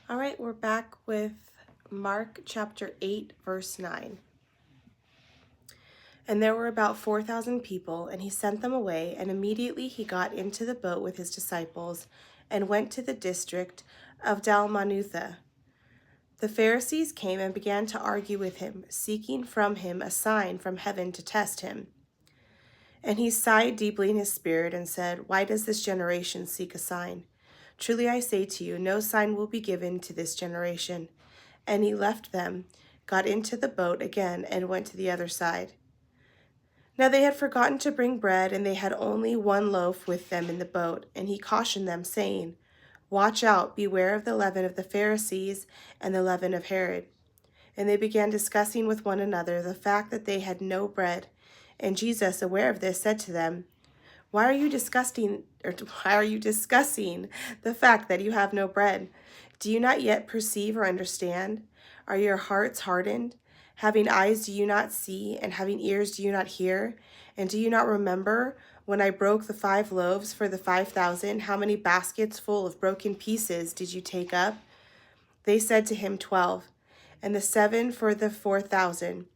All right, we're back with Mark chapter 8, verse 9. And there were about 4,000 people, and he sent them away, and immediately he got into the boat with his disciples and went to the district of Dalmanutha. The Pharisees came and began to argue with him, seeking from him a sign from heaven to test him. And he sighed deeply in his spirit and said, "Why does this generation seek a sign? Truly I say to you, no sign will be given to this generation." And he left them, got into the boat again, and went to the other side. Now they had forgotten to bring bread, and they had only one loaf with them in the boat. And he cautioned them, saying, "Watch out, beware of the leaven of the Pharisees and the leaven of Herod." And they began discussing with one another the fact that they had no bread. And Jesus, aware of this, said to them, Why are you discussing the fact that you have no bread? Do you not yet perceive or understand? Are your hearts hardened? Having eyes do you not see, and having ears do you not hear? And do you not remember when I broke the 5 loaves for the 5,000? How many baskets full of broken pieces did you take up? They said to him, 12. And the 7 for the 4,000.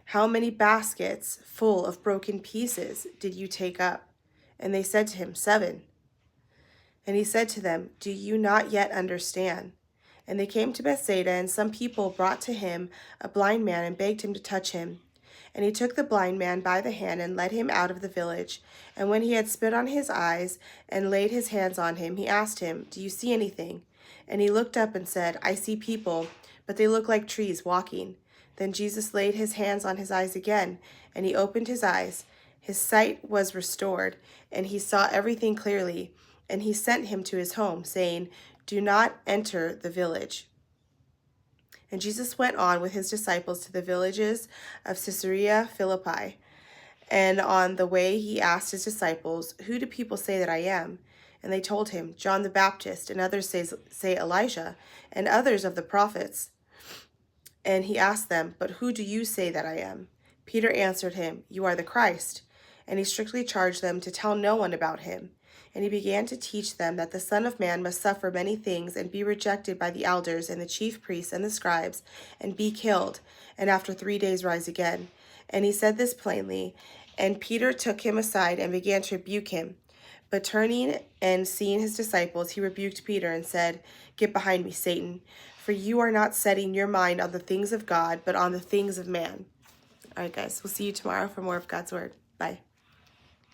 How many baskets full of broken pieces did you take up? And they said to him, 7. And he said to them, Do you not yet understand? And they came to Bethsaida, and some people brought to him a blind man and begged him to touch him. And he took the blind man by the hand and led him out of the village. And when he had spit on his eyes and laid his hands on him, he asked him, Do you see anything? And he looked up and said, I see people, but they look like trees walking. Then Jesus laid his hands on his eyes again, and he opened his eyes. His sight was restored, and he saw everything clearly. And he sent him to his home, saying, Do not enter the village. And Jesus went on with his disciples to the villages of Caesarea Philippi. And on the way he asked his disciples, Who do people say that I am? And they told him, John the Baptist, and others say Elijah, and others of the prophets. And he asked them, But who do you say that I am? Peter answered him, You are the Christ. And he strictly charged them to tell no one about him. And he began to teach them that the Son of Man must suffer many things and be rejected by the elders and the chief priests and the scribes, and be killed, and after 3 days rise again. And he said this plainly. And Peter took him aside and began to rebuke him. But turning and seeing his disciples, he rebuked Peter and said, Get behind me, Satan, for you are not setting your mind on the things of God, but on the things of man. All right, guys, we'll see you tomorrow for more of God's Word. Bye.